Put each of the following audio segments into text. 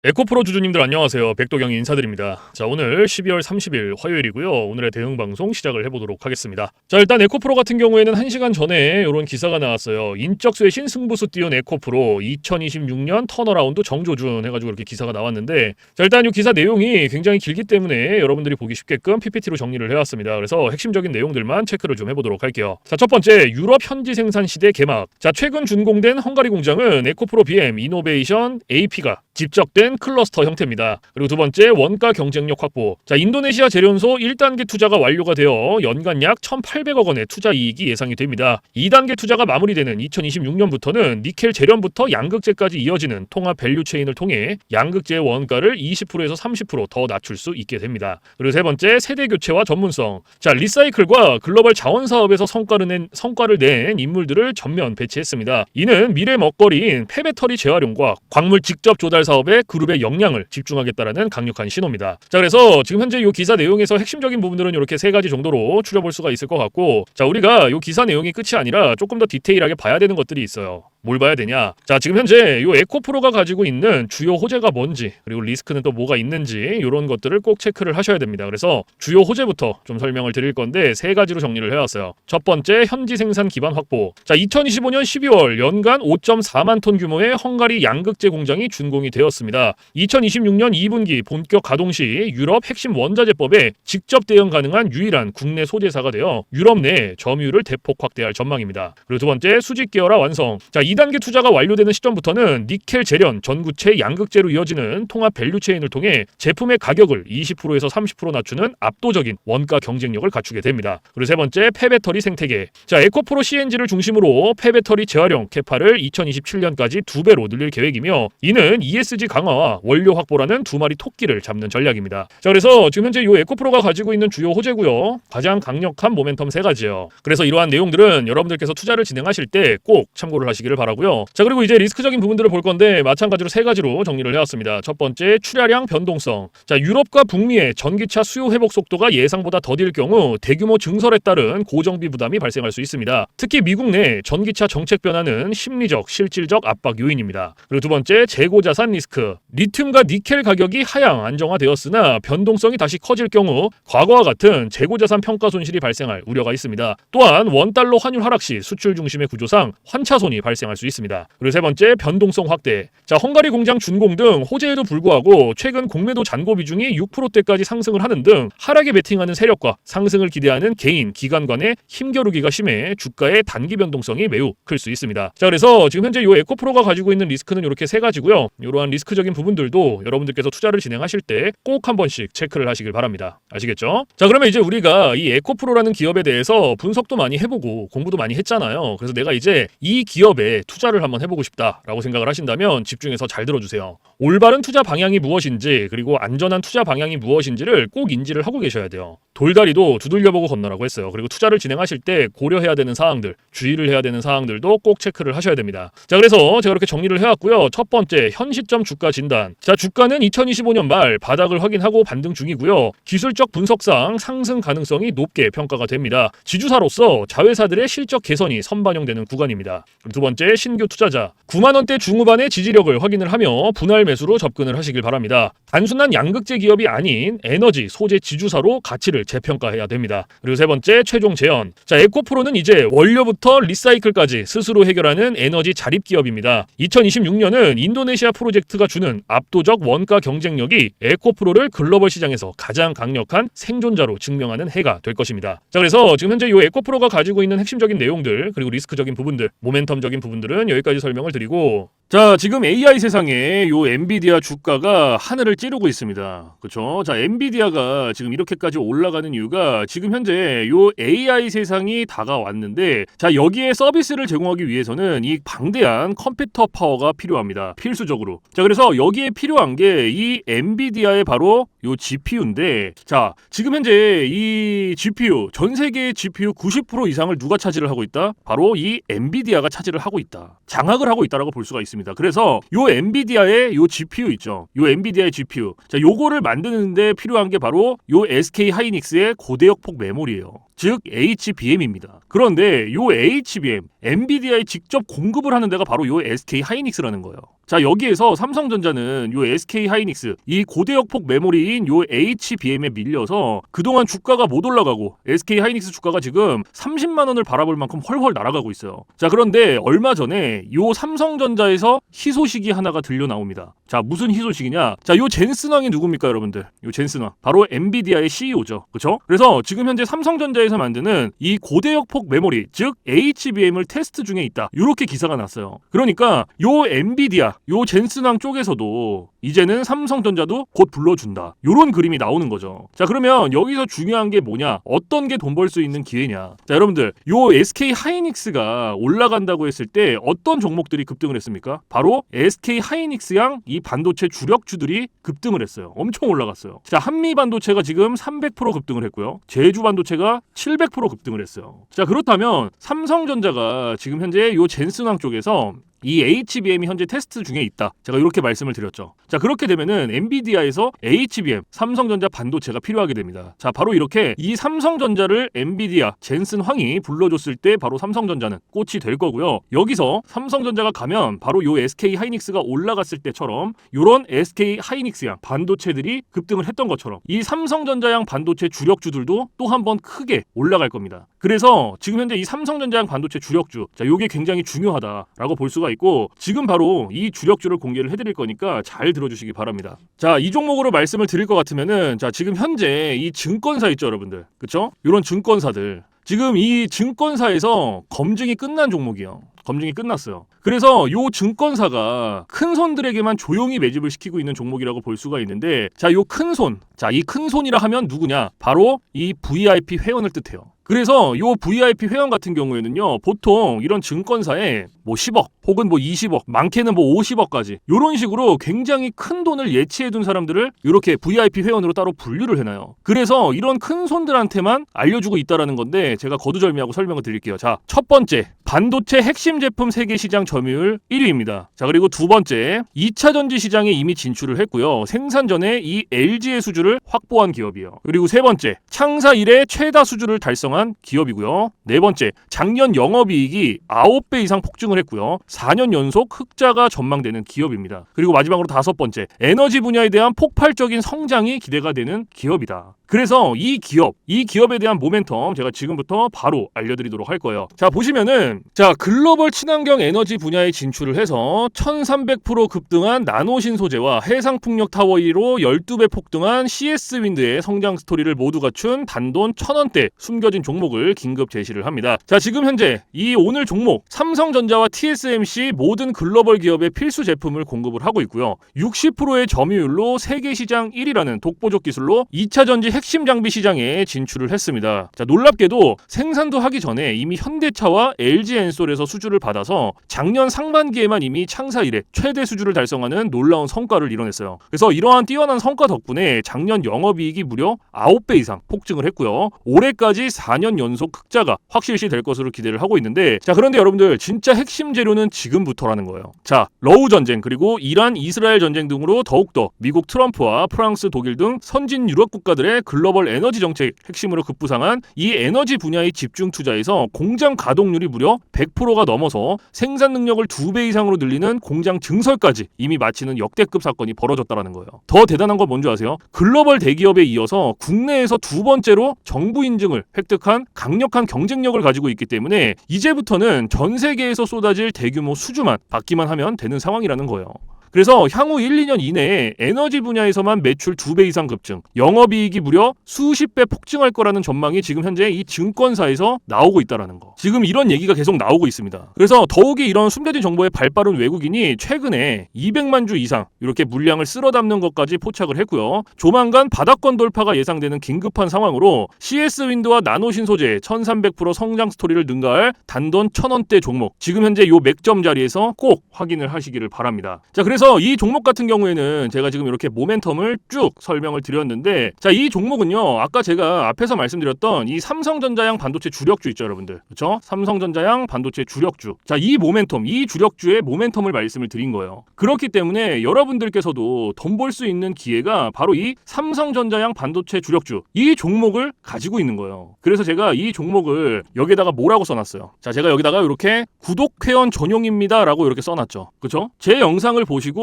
에코프로 주주님들 안녕하세요. 백도경이 인사드립니다. 자, 오늘 12월 30일 화요일이고요. 오늘의 대응 방송 시작을 해보도록 하겠습니다. 자, 일단 에코프로 같은 경우에는 1시간 전에 이런 기사가 나왔어요. 인적 쇄신 승부수 띄운 에코프로 2026년 턴어라운드 정조준 해가지고 이렇게 기사가 나왔는데, 자, 일단 이 기사 내용이 굉장히 길기 때문에 여러분들이 보기 쉽게끔 PPT로 정리를 해왔습니다. 그래서 핵심적인 내용들만 체크를 좀 해보도록 할게요. 자, 첫 번째, 유럽 현지 생산 시대 개막. 자, 최근 준공된 헝가리 공장은 에코프로 BM 이노베이션 AP가 집적된 클러스터 형태입니다. 그리고 두 번째, 원가 경쟁력 확보. 자, 인도네시아 재련소 1단계 투자가 완료가 되어 연간 약 1,800억 원의 투자 이익이 예상이 됩니다. 2단계 투자가 마무리되는 2026년부터는 니켈 재련부터 양극재까지 이어지는 통합 밸류 체인을 통해 양극재의 원가를 20%에서 30% 더 낮출 수 있게 됩니다. 그리고 세 번째, 세대 교체와 전문성. 자, 리사이클과 글로벌 자원 사업에서 성과를 낸 인물들을 전면 배치했습니다. 이는 미래 먹거리인 폐배터리 재활용과 광물 직접 조달 사업에 그룹의 역량을 집중하겠다라는 강력한 신호입니다. 자, 그래서 지금 현재 이 기사 내용에서 핵심적인 부분들은 이렇게 세 가지 정도로 추려볼 수가 있을 것 같고, 자, 우리가 이 기사 내용이 끝이 아니라 조금 더 디테일하게 봐야 되는 것들이 있어요. 뭘 봐야 되냐? 자, 지금 현재 이 에코프로가 가지고 있는 주요 호재가 뭔지, 그리고 리스크는 또 뭐가 있는지 이런 것들을 꼭 체크를 하셔야 됩니다. 그래서 주요 호재부터 좀 설명을 드릴 건데 세 가지로 정리를 해왔어요. 첫 번째, 현지 생산 기반 확보. 자, 2025년 12월 연간 5.4만 톤 규모의 헝가리 양극재 공장이 준공이 되었습니다. 2026년 2분기 본격 가동 시 유럽 핵심 원자재법에 직접 대응 가능한 유일한 국내 소재사가 되어 유럽 내 점유율을 대폭 확대할 전망입니다. 그리고 두 번째, 수직 계열화 완성. 자, 2단계 투자가 완료되는 시점부터는 니켈 재련, 전구체, 양극재로 이어지는 통합 밸류 체인을 통해 제품의 가격을 20%에서 30% 낮추는 압도적인 원가 경쟁력을 갖추게 됩니다. 그리고 세 번째, 폐배터리 생태계. 자, 에코프로 CNG를 중심으로 폐배터리 재활용 캐파를 2027년까지 2배로 늘릴 계획이며, 이는 ESG 강화와 원료 확보라는 두 마리 토끼를 잡는 전략입니다. 자, 그래서 지금 현재 이 에코프로가 가지고 있는 주요 호재고요. 가장 강력한 모멘텀 세 가지예요. 그래서 이러한 내용들은 여러분들께서 투자를 진행하실 때 꼭 참고를 하시기를 바라고요. 자, 그리고 이제 리스크적인 부분들을 볼 건데 마찬가지로 세 가지로 정리를 해왔습니다. 첫 번째, 출하량 변동성. 자, 유럽과 북미의 전기차 수요 회복 속도가 예상보다 더딜 경우 대규모 증설에 따른 고정비 부담이 발생할 수 있습니다. 특히 미국 내 전기차 정책 변화는 심리적, 실질적 압박 요인입니다. 그리고 두 번째, 재고 자산 리스크. 리튬과 니켈 가격이 하향 안정화되었으나 변동성이 다시 커질 경우 과거와 같은 재고 자산 평가 손실이 발생할 우려가 있습니다. 또한 원달러 환율 하락 시 수출 중심의 구조상 환차손이 발생할 수 있습니다. 그리고 세 번째, 변동성 확대. 자, 헝가리 공장 준공 등 호재에도 불구하고 최근 공매도 잔고 비중이 6%대까지 상승을 하는 등 하락에 베팅하는 세력과 상승을 기대하는 개인, 기관 간의 힘겨루기가 심해 주가의 단기 변동성이 매우 클 수 있습니다. 자, 그래서 지금 현재 이 에코프로가 가지고 있는 리스크는 이렇게 세 가지고요. 이러한 리스크적인 부분들도 여러분들께서 투자를 진행하실 때 꼭 한 번씩 체크를 하시길 바랍니다. 아시겠죠? 자, 그러면 이제 우리가 이 에코프로라는 기업에 대해서 분석도 많이 해보고 공부도 많이 했잖아요. 그래서 내가 이제 이 기업에 투자를 한번 해보고 싶다라고 생각을 하신다면 집중해서 잘 들어주세요. 올바른 투자 방향이 무엇인지, 그리고 안전한 투자 방향이 무엇인지를 꼭 인지를 하고 계셔야 돼요. 돌다리도 두들겨보고 건너라고 했어요. 그리고 투자를 진행하실 때 고려해야 되는 사항들, 주의를 해야 되는 사항들도 꼭 체크를 하셔야 됩니다. 자, 그래서 제가 이렇게 정리를 해왔고요. 첫 번째, 현 시점 주가 진단. 자, 주가는 2025년 말 바닥을 확인하고 반등 중이고요. 기술적 분석상 상승 가능성이 높게 평가가 됩니다. 지주사로서 자회사들의 실적 개선이 선반영되는 구간입니다. 두 번째, 신규 투자자. 9만 원대 중후반의 지지력을 확인을 하며 분할 매수로 접근을 하시길 바랍니다. 단순한 양극재 기업이 아닌 에너지, 소재 지주사로 가치를 재평가해야 됩니다. 그리고 세 번째, 최종 재현. 자, 에코프로는 이제 원료부터 리사이클까지 스스로 해결하는 에너지 자립 기업입니다. 2026년은 인도네시아 프로젝트가 주는 압도적 원가 경쟁력이 에코프로를 글로벌 시장에서 가장 강력한 생존자로 증명하는 해가 될 것입니다. 자, 그래서 지금 현재 이 에코프로가 가지고 있는 핵심적인 내용들, 그리고 리스크적인 부분들, 모멘텀적인 부분들은 여기까지 설명을 드리고, 자, 지금 AI 세상에 요 엔비디아 주가가 하늘을 찌르고 있습니다. 그렇죠? 자, 엔비디아가 지금 이렇게까지 올라가는 이유가 지금 현재 요 AI 세상이 다가왔는데, 자, 여기에 서비스를 제공하기 위해서는 이 방대한 컴퓨터 파워가 필요합니다. 필수적으로. 자, 그래서 여기에 필요한 게 이 엔비디아의 바로 요 GPU인데, 자, 지금 현재 이 GPU, 전 세계의 GPU 90% 이상을 누가 차지를 하고 있다? 바로 이 엔비디아가 차지를 하고 있다. 장악을 하고 있다라고 볼 수가 있습니다. 있습니다. 그래서 요 엔비디아의 요 GPU 있죠. 요 엔비디아의 GPU. 자, 요거를 만드는데 필요한 게 바로 요 SK 하이닉스의 고대역폭 메모리예요. 즉 HBM입니다. 그런데 요 HBM, 엔비디아에 직접 공급을 하는 데가 바로 요 SK 하이닉스라는 거예요. 자, 여기에서 삼성전자는 요 SK 하이닉스, 이 고대역폭 메모리인 요 HBM에 밀려서 그동안 주가가 못 올라가고 SK 하이닉스 주가가 지금 30만 원을 바라볼 만큼 헐헐 날아가고 있어요. 자, 그런데 얼마 전에 요 삼성전자에서 희소식이 하나가 들려 나옵니다. 자, 무슨 희소식이냐? 자, 요 젠슨왕이 누굽니까, 여러분들? 요 젠슨왕. 바로 엔비디아의 CEO죠. 그렇죠? 그래서 지금 현재 삼성전자에서 만드는 이 고대역폭 메모리, 즉 HBM을 테스트 중에 있다. 이렇게 기사가 났어요. 그러니까 요 엔비디아, 요 젠슨왕 쪽에서도 이제는 삼성전자도 곧 불러준다. 요런 그림이 나오는 거죠. 자, 그러면 여기서 중요한 게 뭐냐? 어떤 게 돈 벌 수 있는 기회냐? 자, 여러분들, 요 SK 하이닉스가 올라간다고 했을 때 어떤 종목들이 급등을 했습니까? 바로 SK 하이닉스양 이 반도체 주력주들이 급등을 했어요. 엄청 올라갔어요. 자, 한미 반도체가 지금 300% 급등을 했고요. 제주 반도체가 700% 급등을 했어요. 자, 그렇다면 삼성전자가 지금 현재 요 젠슨왕 쪽에서 이 HBM이 현재 테스트 중에 있다. 제가 이렇게 말씀을 드렸죠. 자, 그렇게 되면은 엔비디아에서 HBM, 삼성전자 반도체가 필요하게 됩니다. 자, 바로 이렇게 이 삼성전자를 엔비디아, 젠슨황이 불러줬을 때 바로 삼성전자는 꽃이 될 거고요. 여기서 삼성전자가 가면 바로 요 SK 하이닉스가 올라갔을 때처럼 요런 SK 하이닉스양 반도체들이 급등을 했던 것처럼 이 삼성전자양 반도체 주력주들도 또 한 번 크게 올라갈 겁니다. 그래서 지금 현재 이 삼성전자양 반도체 주력주, 자, 요게 굉장히 중요하다라고 볼 수가 있고, 지금 바로 이 주력주를 공개를 해드릴 거니까 잘 들어주시기 바랍니다. 자, 이 종목으로 말씀을 드릴 것 같으면은, 자, 지금 현재 이 증권사 있죠, 여러분들, 그쵸? 이런 증권사들, 지금 이 증권사에서 검증이 끝난 종목이에요. 검증이 끝났어요. 그래서 요 증권사가 큰 손들에게만 조용히 매집을 시키고 있는 종목이라고 볼 수가 있는데, 자, 요 큰 손, 자, 이 큰 손이라 하면 누구냐? 바로 이 VIP 회원을 뜻해요. 그래서 요 VIP 회원 같은 경우에는요, 보통 이런 증권사에 뭐 10억 혹은 뭐 20억, 많게는 뭐 50억까지 요런 식으로 굉장히 큰 돈을 예치해둔 사람들을 이렇게 VIP 회원으로 따로 분류를 해놔요. 그래서 이런 큰 손들한테만 알려주고 있다라는 건데, 제가 거두절미하고 설명을 드릴게요. 자, 첫 번째, 반도체 핵심 제품 세계 시장 점유율 1위입니다. 자, 그리고 두 번째, 2차 전지 시장에 이미 진출을 했고요. 생산 전에 이 LG의 수주를 확보한 기업이에요. 그리고 세 번째, 창사 이래 최다 수주를 달성한 기업이고요. 네 번째, 작년 영업이익이 9배 이상 폭증을 했고요. 4년 연속 흑자가 전망되는 기업입니다. 그리고 마지막으로 다섯 번째, 에너지 분야에 대한 폭발적인 성장이 기대가 되는 기업이다. 그래서 이 기업에 대한 모멘텀 제가 지금부터 바로 알려드리도록 할 거예요. 자, 보시면은, 자, 글로벌 친환경 에너지 분야에 진출을 해서 1300% 급등한 나노신 소재와 해상풍력 타워 1위로 12배 폭등한 CS윈드의 성장 스토리를 모두 갖춘 단돈 1000원대 숨겨진 종목을 긴급 제시를 합니다. 자, 지금 현재 이 오늘 종목 삼성전자와 TSMC 모든 글로벌 기업의 필수 제품을 공급을 하고 있고요. 60%의 점유율로 세계 시장 1위라는 독보적 기술로 2차 전지 핵심 장비 시장에 진출을 했습니다. 자, 놀랍게도 생산도 하기 전에 이미 현대차와 LG엔솔에서 수주를 받아서 작년 상반기에만 이미 창사 이래 최대 수주를 달성하는 놀라운 성과를 이뤄냈어요. 그래서 이러한 뛰어난 성과 덕분에 작년 영업이익이 무려 9배 이상 폭증을 했고요. 올해까지 4년 연속 흑자가 확실시 될 것으로 기대를 하고 있는데, 자, 그런데 여러분들, 진짜 핵심 재료는 지금부터라는 거예요. 자, 러우 전쟁 그리고 이란 이스라엘 전쟁 등으로 더욱더 미국 트럼프와 프랑스 독일 등 선진 유럽 국가들의 글로벌 에너지 정책 핵심으로 급부상한 이 에너지 분야의 집중 투자에서 공장 가동률이 무려 100%가 넘어서 생산 능력을 2배 이상으로 늘리는 공장 증설까지 이미 마치는 역대급 사건이 벌어졌다는 거예요. 더 대단한 건 뭔지 아세요? 글로벌 대기업에 이어서 국내에서 두 번째로 정부 인증을 획득한 강력한 경쟁력을 가지고 있기 때문에 이제부터는 전 세계에서 쏟아질 대규모 수주만 받기만 하면 되는 상황이라는 거예요. 그래서 향후 1, 2년 이내에 에너지 분야에서만 매출 2배 이상 급증, 영업이익이 무려 수십 배 폭증할 거라는 전망이 지금 현재 이 증권사에서 나오고 있다는 거. 지금 이런 얘기가 계속 나오고 있습니다. 그래서 더욱이 이런 숨겨진 정보에 발빠른 외국인이 최근에 200만 주 이상 이렇게 물량을 쓸어 담는 것까지 포착을 했고요. 조만간 바닥권 돌파가 예상되는 긴급한 상황으로 CS윈드와 나노신 소재 1300% 성장 스토리를 능가할 단돈 1000원대 종목, 지금 현재 요 맥점 자리에서 꼭 확인을 하시기를 바랍니다. 자, 그래서 그래서 이 종목 같은 경우에는 제가 지금 이렇게 모멘텀을 쭉 설명을 드렸는데, 자, 이 종목은요, 아까 제가 앞에서 말씀드렸던 이 삼성전자양 반도체 주력주 있죠, 여러분들. 그렇죠? 삼성전자양 반도체 주력주. 자, 이 모멘텀, 이 주력주의 모멘텀을 말씀을 드린 거예요. 그렇기 때문에 여러분들께서도 돈 벌 수 있는 기회가 바로 이 삼성전자양 반도체 주력주, 이 종목을 가지고 있는 거예요. 그래서 제가 이 종목을 여기다가 뭐라고 써놨어요. 자, 제가 여기다가 이렇게 구독회원 전용입니다 라고 이렇게 써놨죠. 그쵸? 제 영상을 보시고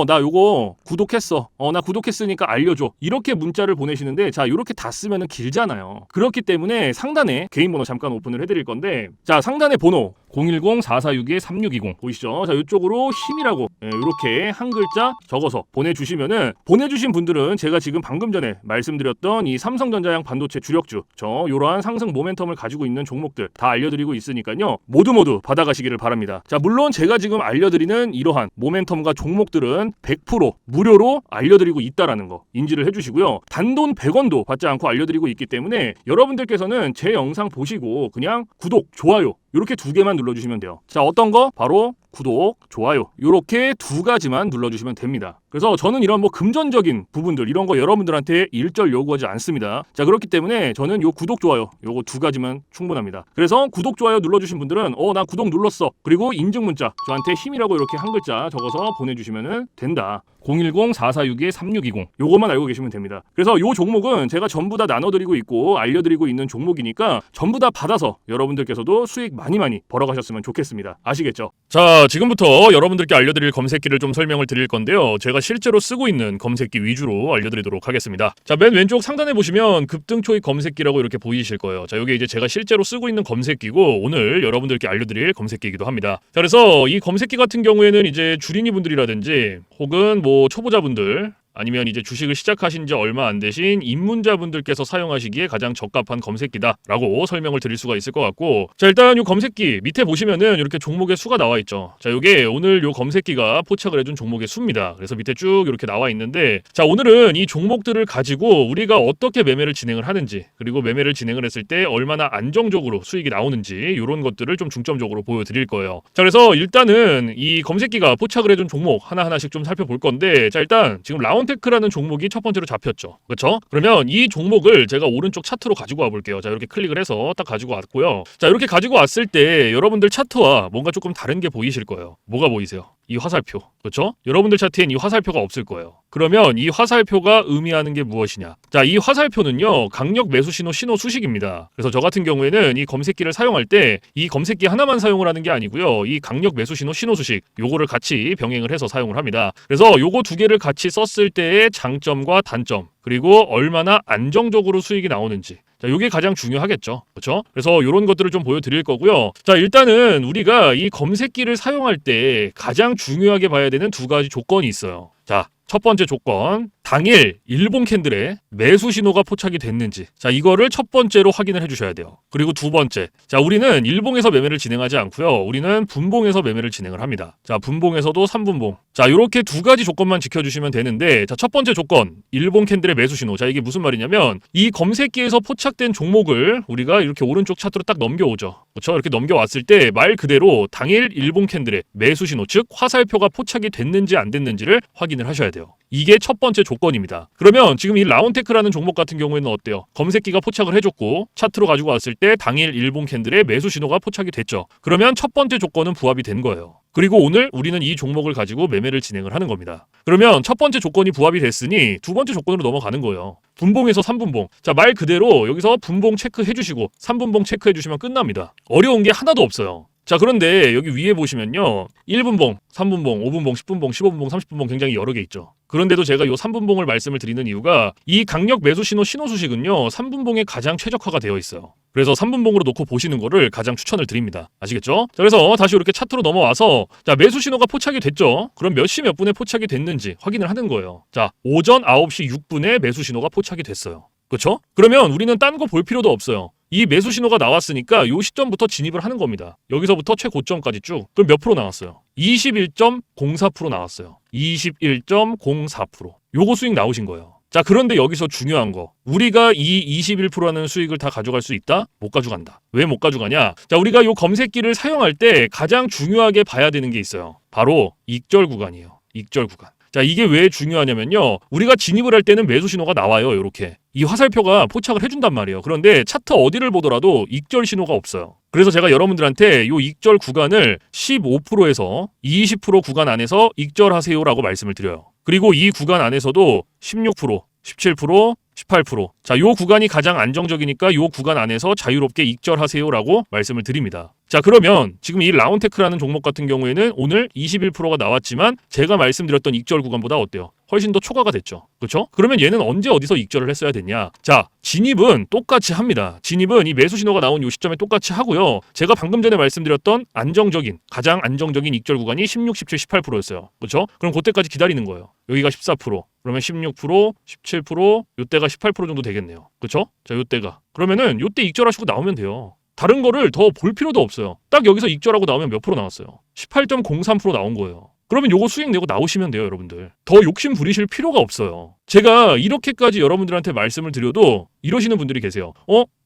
나 요거 구독했어, 나 구독했으니까 알려줘, 이렇게 문자를 보내시는데, 자, 이렇게 다 쓰면은 길잖아요. 그렇기 때문에 상단에 개인 번호 잠깐 오픈을 해드릴 건데, 자, 상단에 번호 010-4462-3620 보이시죠? 자, 이쪽으로 힘이라고 이렇게 한 글자 적어서 보내주시면은, 보내주신 분들은 제가 지금 방금 전에 말씀드렸던 이 삼성전자양 반도체 주력주, 이러한 상승 모멘텀을 가지고 있는 종목들 다 알려드리고 있으니까요, 모두 받아가시기를 바랍니다. 자, 물론 제가 지금 알려드리는 이러한 모멘텀과 종목들은 100% 무료로 알려드리고 있다라는 거 인지를 해주시고요. 단돈 100원도 받지 않고 알려드리고 있기 때문에 여러분들께서는 제 영상 보시고 그냥 구독, 좋아요 이렇게 2개만 눌러주시면 돼요. 자, 어떤 거? 바로 구독, 좋아요 이렇게 2가지만 눌러주시면 됩니다. 그래서 저는 이런 금전적인 부분들 이런 거 여러분들한테 일절 요구하지 않습니다. 자, 그렇기 때문에 저는 요 구독, 좋아요 요거 2가지만 충분합니다. 그래서 구독, 좋아요 눌러주신 분들은 나 구독 눌렀어, 그리고 인증 문자 저한테 힘이라고 이렇게 한 글자 적어서 보내주시면 된다. 010-4462-3620 요것만 알고 계시면 됩니다. 그래서 요 종목은 제가 전부 다 나눠드리고 있고 알려드리고 있는 종목이니까 전부 다 받아서 여러분들께서도 수익 많이 벌어가셨으면 좋겠습니다. 아시겠죠? 자, 지금부터 여러분들께 알려드릴 검색기를 좀 설명을 드릴 건데요, 제가 실제로 쓰고 있는 검색기 위주로 알려드리도록 하겠습니다. 자, 맨 왼쪽 상단에 보시면 급등 초입 검색기라고 이렇게 보이실 거예요. 자, 이게 이제 제가 실제로 쓰고 있는 검색기고 오늘 여러분들께 알려드릴 검색기이기도 합니다. 자, 그래서 이 검색기 같은 경우에는 이제 주린이 분들이라든지 혹은 초보자분들, 아니면 이제 주식을 시작하신 지 얼마 안 되신 입문자분들께서 사용하시기에 가장 적합한 검색기다라고 설명을 드릴 수가 있을 것 같고, 자, 일단 이 검색기 밑에 보시면은 이렇게 종목의 수가 나와 있죠. 자, 이게 오늘 이 검색기가 포착을 해준 종목의 수입니다. 그래서 밑에 쭉 이렇게 나와 있는데, 자, 오늘은 이 종목들을 가지고 우리가 어떻게 매매를 진행을 하는지, 그리고 매매를 진행을 했을 때 얼마나 안정적으로 수익이 나오는지 이런 것들을 좀 중점적으로 보여드릴 거예요. 자, 그래서 일단은 이 검색기가 포착을 해준 종목 하나하나씩 좀 살펴볼 건데, 자, 일단 지금 라운테크라는 종목이 첫 번째로 잡혔죠. 그렇죠? 그러면 이 종목을 제가 오른쪽 차트로 가지고 와볼게요. 자, 이렇게 클릭을 해서 딱 가지고 왔고요. 자, 이렇게 가지고 왔을 때 여러분들 차트와 뭔가 조금 다른 게 보이실 거예요. 뭐가 보이세요? 이 화살표. 그렇죠? 여러분들 차트엔 이 화살표가 없을 거예요. 그러면 이 화살표가 의미하는 게 무엇이냐? 자, 이 화살표는요, 강력 매수 신호 수식입니다. 그래서 저 같은 경우에는 이 검색기를 사용할 때 이 검색기 하나만 사용을 하는 게 아니고요, 이 강력 매수 신호 수식 요거를 같이 병행을 해서 사용을 합니다. 그래서 요거 2개를 같이 썼을 때의 장점과 단점, 그리고 얼마나 안정적으로 수익이 나오는지, 자, 이게 가장 중요하겠죠. 그렇죠? 그래서 이런 것들을 좀 보여드릴 거고요. 자, 일단은 우리가 이 검색기를 사용할 때 가장 중요하게 봐야 되는 2가지 조건이 있어요. 자, 첫 번째 조건, 당일 일봉 캔들에 매수 신호가 포착이 됐는지, 자, 이거를 첫 번째로 확인을 해주셔야 돼요. 그리고 2번째, 자, 우리는 일봉에서 매매를 진행하지 않고요, 우리는 분봉에서 매매를 진행을 합니다. 자, 분봉에서도 3분봉, 자, 이렇게 2가지 조건만 지켜주시면 되는데, 자, 첫 번째 조건, 일봉 캔들의 매수 신호. 자, 이게 무슨 말이냐면 이 검색기에서 포착된 종목을 우리가 이렇게 오른쪽 차트로 딱 넘겨오죠. 그렇죠? 이렇게 넘겨왔을 때 말 그대로 당일 일봉 캔들의 매수 신호, 즉 화살표가 포착이 됐는지 안 됐는지를 확인을 하셔야 돼요. 이게 첫 번째 조건입니다. 그러면 지금 이 라운테크라는 종목 같은 경우에는 어때요? 검색기가 포착을 해줬고 차트로 가지고 왔을 때 당일 일봉 캔들의 매수 신호가 포착이 됐죠. 그러면 첫 번째 조건은 부합이 된 거예요. 그리고 오늘 우리는 이 종목을 가지고 매매를 진행을 하는 겁니다. 그러면 첫 번째 조건이 부합이 됐으니 2번째 조건으로 넘어가는 거예요. 분봉에서 3분봉. 자, 말 그대로 여기서 분봉 체크해 주시고 3분봉 체크해 주시면 끝납니다. 어려운 게 하나도 없어요. 자, 그런데 여기 위에 보시면요, 1분봉, 3분봉, 5분봉, 10분봉, 15분봉, 30분봉 굉장히 여러 개 있죠. 그런데도 제가 이 3분봉을 말씀을 드리는 이유가 이 강력 매수 신호 수식은요, 3분봉에 가장 최적화가 되어 있어요. 그래서 3분봉으로 놓고 보시는 거를 가장 추천을 드립니다. 아시겠죠? 자, 그래서 다시 이렇게 차트로 넘어와서, 자, 매수 신호가 포착이 됐죠? 그럼 몇 시 몇 분에 포착이 됐는지 확인을 하는 거예요. 자, 오전 9시 6분에 매수 신호가 포착이 됐어요. 그렇죠? 그러면 우리는 딴 거 볼 필요도 없어요. 이 매수 신호가 나왔으니까 요 시점부터 진입을 하는 겁니다. 여기서부터 최고점까지 쭉. 그럼 몇 프로 나왔어요? 21.04% 나왔어요. 21.04%. 요거 수익 나오신 거예요. 자, 그런데 여기서 중요한 거. 우리가 이 21%라는 수익을 다 가져갈 수 있다? 못 가져간다. 왜 못 가져가냐? 자, 우리가 요 검색기를 사용할 때 가장 중요하게 봐야 되는 게 있어요. 바로 익절 구간이에요. 익절 구간. 자, 이게 왜 중요하냐면요. 우리가 진입을 할 때는 매수 신호가 나와요. 이렇게. 이 화살표가 포착을 해준단 말이에요. 그런데 차트 어디를 보더라도 익절 신호가 없어요. 그래서 제가 여러분들한테 이 익절 구간을 15%에서 20% 구간 안에서 익절하세요라고 말씀을 드려요. 그리고 이 구간 안에서도 16%, 17%, 18%. 자, 요 구간이 가장 안정적이니까 요 구간 안에서 자유롭게 익절하세요라고 말씀을 드립니다. 자, 그러면 지금 이 라운테크라는 종목 같은 경우에는 오늘 21%가 나왔지만 제가 말씀드렸던 익절 구간보다 어때요? 훨씬 더 초과가 됐죠. 그렇죠? 그러면 얘는 언제 어디서 익절을 했어야 됐냐? 자, 진입은 똑같이 합니다. 진입은 이 매수 신호가 나온 이 시점에 똑같이 하고요. 제가 방금 전에 말씀드렸던 가장 안정적인 익절 구간이 16, 17, 18%였어요. 그렇죠? 그럼 그때까지 기다리는 거예요. 여기가 14%, 그러면 16%, 17%, 요때가 18% 정도 되겠네요. 그렇죠? 자, 요때가. 그러면은 요때 익절하시고 나오면 돼요. 다른 거를 더 볼 필요도 없어요. 딱 여기서 익절하고 나오면 몇 프로 나왔어요? 18.03% 나온 거예요. 그러면 요거 수익 내고 나오시면 돼요, 여러분들. 더 욕심 부리실 필요가 없어요. 제가 이렇게까지 여러분들한테 말씀을 드려도 이러시는 분들이 계세요.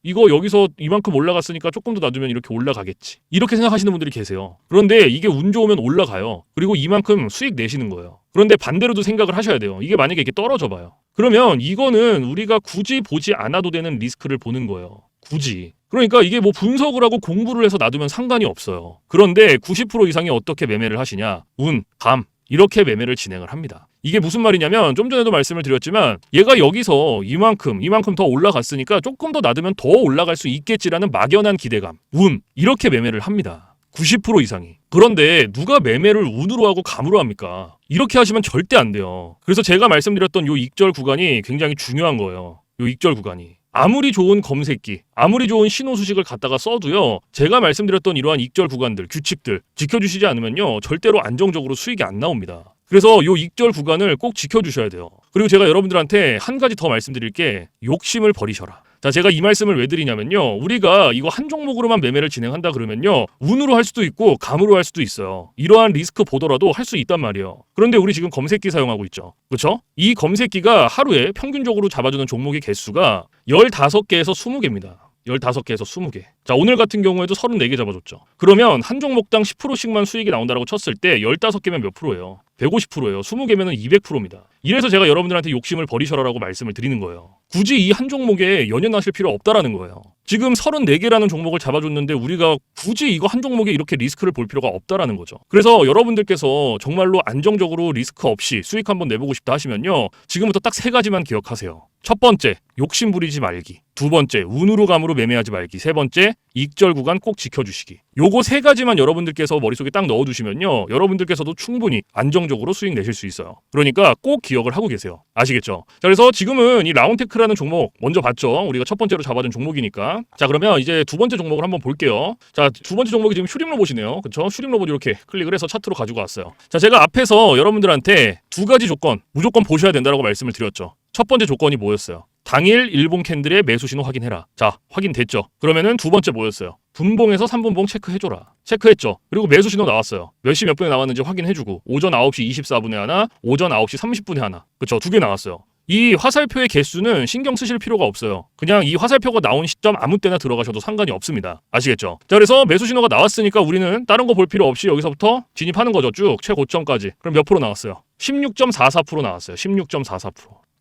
이거 여기서 이만큼 올라갔으니까 조금 더 놔두면 이렇게 올라가겠지. 이렇게 생각하시는 분들이 계세요. 그런데 이게 운 좋으면 올라가요. 그리고 이만큼 수익 내시는 거예요. 그런데 반대로도 생각을 하셔야 돼요. 이게 만약에 이렇게 떨어져 봐요. 그러면 이거는 우리가 굳이 보지 않아도 되는 리스크를 보는 거예요. 굳이. 그러니까 이게 뭐 분석을 하고 공부를 해서 놔두면 상관이 없어요. 그런데 90% 이상이 어떻게 매매를 하시냐? 운, 감, 이렇게 매매를 진행을 합니다. 이게 무슨 말이냐면 좀 전에도 말씀을 드렸지만 얘가 여기서 이만큼 더 올라갔으니까 조금 더 놔두면 더 올라갈 수 있겠지라는 막연한 기대감, 운, 이렇게 매매를 합니다. 90% 이상이. 그런데 누가 매매를 운으로 하고 감으로 합니까? 이렇게 하시면 절대 안 돼요. 그래서 제가 말씀드렸던 요 익절 구간이 굉장히 중요한 거예요. 요 익절 구간이. 아무리 좋은 검색기, 아무리 좋은 신호 수식을 갖다가 써도요. 제가 말씀드렸던 이러한 익절 구간들, 규칙들 지켜주시지 않으면요. 절대로 안정적으로 수익이 안 나옵니다. 그래서 요 익절 구간을 꼭 지켜주셔야 돼요. 그리고 제가 여러분들한테 한 가지 더 말씀드릴 게 욕심을 버리셔라. 자, 제가 이 말씀을 왜 드리냐면요. 우리가 이거 한 종목으로만 매매를 진행한다 그러면요. 운으로 할 수도 있고 감으로 할 수도 있어요. 이러한 리스크 보더라도 할 수 있단 말이에요. 그런데 우리 지금 검색기 사용하고 있죠. 그렇죠? 이 검색기가 하루에 평균적으로 잡아주는 종목의 개수가 15개에서 20개입니다. 15개에서 20개. 자, 오늘 같은 경우에도 34개 잡아줬죠. 그러면 한 종목당 10%씩만 수익이 나온다고 쳤을 때 15개면 몇 프로예요? 150%예요. 20개면 200%입니다. 이래서 제가 여러분들한테 욕심을 버리셔라라고 말씀을 드리는 거예요. 굳이 이 한 종목에 연연하실 필요 없다라는 거예요. 지금 34개라는 종목을 잡아줬는데 우리가 굳이 이거 한 종목에 이렇게 리스크를 볼 필요가 없다라는 거죠. 그래서 여러분들께서 정말로 안정적으로 리스크 없이 수익 한번 내보고 싶다 하시면요. 지금부터 딱 3가지만 기억하세요. 첫 번째, 욕심 부리지 말기. 두 번째, 운으로 감으로 매매하지 말기. 세 번째, 익절 구간 꼭 지켜주시기. 요거 3가지만 여러분들께서 머릿속에 딱 넣어두시면요. 여러분들께서도 충분히 안정적으로 수익 내실 수 있어요. 그러니까 꼭 기억을 하고 계세요. 아시겠죠? 자, 그래서 지금은 이 라운테크라는 종목 먼저 봤죠. 우리가 첫 번째로 잡아준 종목이니까. 자, 그러면 이제 두 번째 종목을 한번 볼게요. 자, 두 번째 종목이 지금 슈림 로봇이네요. 그쵸? 슈림 로봇 이렇게 클릭을 해서 차트로 가지고 왔어요. 자, 제가 앞에서 여러분들한테 2가지 조건 무조건 보셔야 된다고 말씀을 드렸죠. 첫 번째 조건이 뭐였어요? 당일 일봉 캔들의 매수 신호 확인해라. 자, 확인됐죠? 그러면은 두 번째 뭐였어요? 분봉에서 3분봉 체크해줘라. 체크했죠? 그리고 매수 신호 나왔어요. 몇 시 몇 분에 나왔는지 확인해주고 오전 9시 24분에 하나, 오전 9시 30분에 하나. 그쵸? 2개 나왔어요. 이 화살표의 개수는 신경 쓰실 필요가 없어요. 그냥 이 화살표가 나온 시점 아무 때나 들어가셔도 상관이 없습니다. 아시겠죠? 자, 그래서 매수 신호가 나왔으니까 우리는 다른 거 볼 필요 없이 여기서부터 진입하는 거죠. 쭉 최고점까지. 그럼 몇 프로 나왔어요? 16.44% 나왔어요. 16.44%.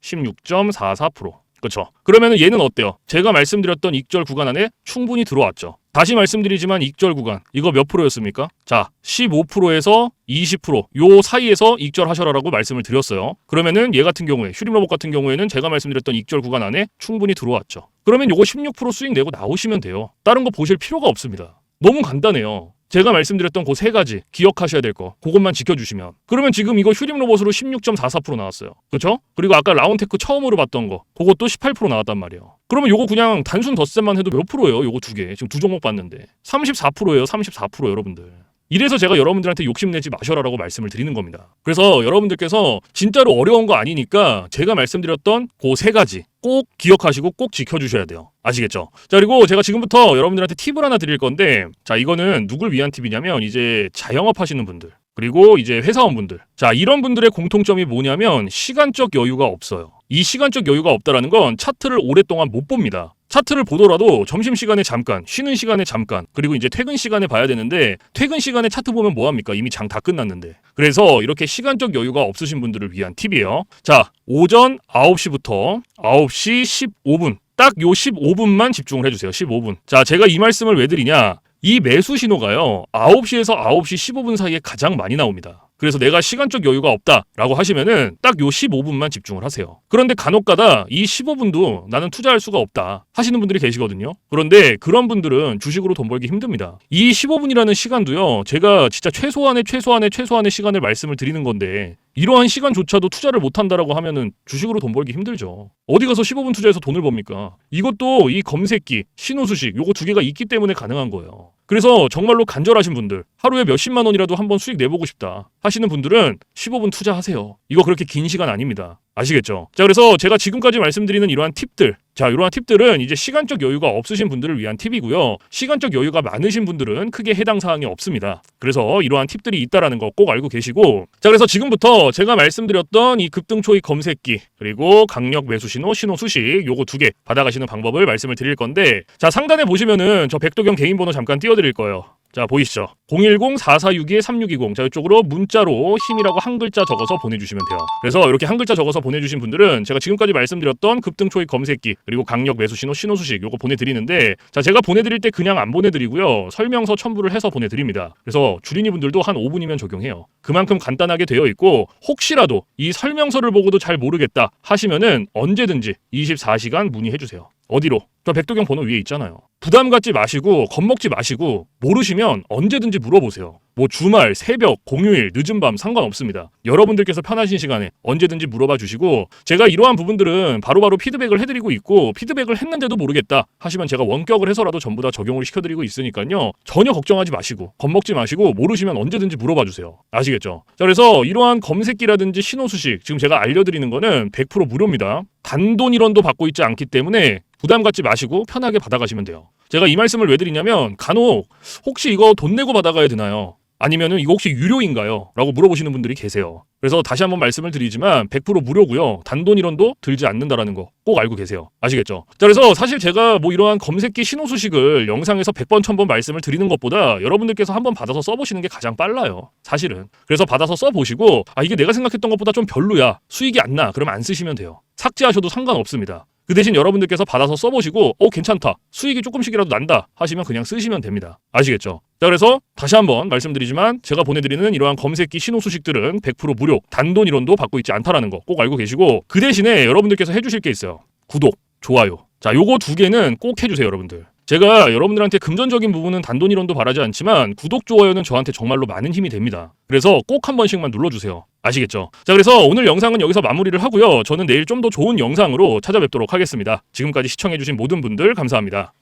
16.44%. 그렇죠. 그러면은 얘는 어때요? 제가 말씀드렸던 익절 구간 안에 충분히 들어왔죠. 다시 말씀드리지만 익절 구간 이거 몇 프로였습니까? 자, 15%에서 20% 요 사이에서 익절하셔라라고 말씀을 드렸어요. 그러면은 얘 같은 경우에 슈림로봇 같은 경우에는 제가 말씀드렸던 익절 구간 안에 충분히 들어왔죠. 그러면 요거 16% 수익 내고 나오시면 돼요. 다른 거 보실 필요가 없습니다. 너무 간단해요. 제가 말씀드렸던 그 3가지 기억하셔야 될 거 그것만 지켜주시면 그러면 지금 이거 휴림 로봇으로 16.44% 나왔어요. 그렇죠? 그리고 아까 라운테크 처음으로 봤던 거 그것도 18% 나왔단 말이에요. 그러면 요거 그냥 단순 덧셈만 해도 몇 프로예요? 요거 2개 지금 2종목 봤는데 34%예요. 34% 여러분들. 이래서 제가 여러분들한테 욕심내지 마셔라라고 말씀을 드리는 겁니다. 그래서 여러분들께서 진짜로 어려운 거 아니니까 제가 말씀드렸던 그 3가지 꼭 기억하시고 꼭 지켜주셔야 돼요. 아시겠죠? 자, 그리고 제가 지금부터 여러분들한테 팁을 하나 드릴 건데 자, 이거는 누굴 위한 팁이냐면 이제 자영업 하시는 분들 그리고 이제 회사원분들 자, 이런 분들의 공통점이 뭐냐면 시간적 여유가 없어요. 이 시간적 여유가 없다라는 건 차트를 오랫동안 못 봅니다. 차트를 보더라도 점심시간에 잠깐, 쉬는 시간에 잠깐, 그리고 이제 퇴근 시간에 봐야 되는데 퇴근 시간에 차트 보면 뭐합니까? 이미 장 다 끝났는데. 그래서 이렇게 시간적 여유가 없으신 분들을 위한 팁이에요. 자, 오전 9시부터 9시 15분. 딱 요 15분만 집중을 해주세요. 15분. 자, 제가 이 말씀을 왜 드리냐? 이 매수 신호가요, 9시에서 9시 15분 사이에 가장 많이 나옵니다. 그래서 내가 시간적 여유가 없다라고 하시면은 딱 요 15분만 집중을 하세요. 그런데 간혹가다 이 15분도 나는 투자할 수가 없다 하시는 분들이 계시거든요. 그런데 그런 분들은 주식으로 돈 벌기 힘듭니다. 이 15분이라는 시간도요, 제가 진짜 최소한의 시간을 말씀을 드리는 건데 이러한 시간조차도 투자를 못한다라고 하면은 주식으로 돈 벌기 힘들죠. 어디 가서 15분 투자해서 돈을 법니까? 이것도 이 검색기, 신호수식 요거 두 개가 있기 때문에 가능한 거예요. 그래서 정말로 간절하신 분들, 하루에 몇십만 원이라도 한번 수익 내보고 싶다 하시는 분들은 15분 투자하세요. 이거 그렇게 긴 시간 아닙니다. 아시겠죠? 자, 그래서 제가 지금까지 말씀드리는 이러한 팁들, 자, 이러한 팁들은 이제 시간적 여유가 없으신 분들을 위한 팁이고요. 시간적 여유가 많으신 분들은 크게 해당 사항이 없습니다. 그래서 이러한 팁들이 있다라는 거 꼭 알고 계시고, 자, 그래서 지금부터 제가 말씀드렸던 이 급등초익 검색기, 그리고 강력 매수 신호, 신호 수식 요거 두 개 받아가시는 방법을 말씀을 드릴 건데, 자, 상단에 보시면은 저 백도경 개인 번호 잠깐 띄워드릴 거예요. 자, 보이시죠? 010-4462-3620. 자, 이쪽으로 문자로 힘이라고 한 글자 적어서 보내주시면 돼요. 그래서 이렇게 한 글자 적어서 보내주신 분들은 제가 지금까지 말씀드렸던 급등초익 검색기, 그리고 강력 매수 신호, 신호 수식 요거 보내드리는데, 자, 제가 보내드릴 때 그냥 안 보내드리고요. 설명서 첨부를 해서 보내드립니다. 그래서 주린이 분들도 한 5분이면 적용해요. 그만큼 간단하게 되어 있고, 혹시라도 이 설명서를 보고도 잘 모르겠다 하시면은 언제든지 24시간 문의해주세요. 어디로? 저 백도경 번호 위에 있잖아요. 부담 갖지 마시고 겁먹지 마시고 모르시면 언제든지 물어보세요. 뭐 주말, 새벽, 공휴일, 늦은 밤 상관없습니다. 여러분들께서 편하신 시간에 언제든지 물어봐 주시고, 제가 이러한 부분들은 바로바로 피드백을 해드리고 있고, 피드백을 했는데도 모르겠다 하시면 제가 원격을 해서라도 전부 다 적용을 시켜드리고 있으니까요. 전혀 걱정하지 마시고 겁먹지 마시고 모르시면 언제든지 물어봐 주세요. 아시겠죠? 자, 그래서 이러한 검색기라든지 신호수식 지금 제가 알려드리는 거는 100% 무료입니다. 단돈 1원도 받고 있지 않기 때문에 부담 갖지 마시고 편하게 받아가시면 돼요. 제가 이 말씀을 왜 드리냐면 간혹 혹시 이거 돈 내고 받아가야 되나요? 아니면은 이거 혹시 유료인가요? 라고 물어보시는 분들이 계세요. 그래서 다시 한번 말씀을 드리지만 100% 무료고요. 단돈 1원도 들지 않는다라는 거 꼭 알고 계세요. 아시겠죠? 자, 그래서 사실 제가 뭐 이러한 검색기 신호 수식을 영상에서 100번 1000번 말씀을 드리는 것보다 여러분들께서 한번 받아서 써보시는 게 가장 빨라요. 사실은. 그래서 받아서 써보시고, 아, 이게 내가 생각했던 것보다 좀 별로야, 수익이 안 나, 그러면 안 쓰시면 돼요. 삭제하셔도 상관없습니다. 그 대신 여러분들께서 받아서 써보시고 괜찮다, 수익이 조금씩이라도 난다 하시면 그냥 쓰시면 됩니다. 아시겠죠? 자, 그래서 다시 한번 말씀드리지만 제가 보내드리는 이러한 검색기 신호 수식들은 100% 무료, 단돈 1원도 받고 있지 않다라는 거 꼭 알고 계시고, 그 대신에 여러분들께서 해주실 게 있어요. 구독, 좋아요. 자, 요거 두 개는 꼭 해주세요, 여러분들. 제가 여러분들한테 금전적인 부분은 단돈 1원도 바라지 않지만 구독, 좋아요는 저한테 정말로 많은 힘이 됩니다. 그래서 꼭 한 번씩만 눌러주세요. 아시겠죠? 자, 그래서 오늘 영상은 여기서 마무리를 하고요. 저는 내일 좀 더 좋은 영상으로 찾아뵙도록 하겠습니다. 지금까지 시청해주신 모든 분들 감사합니다.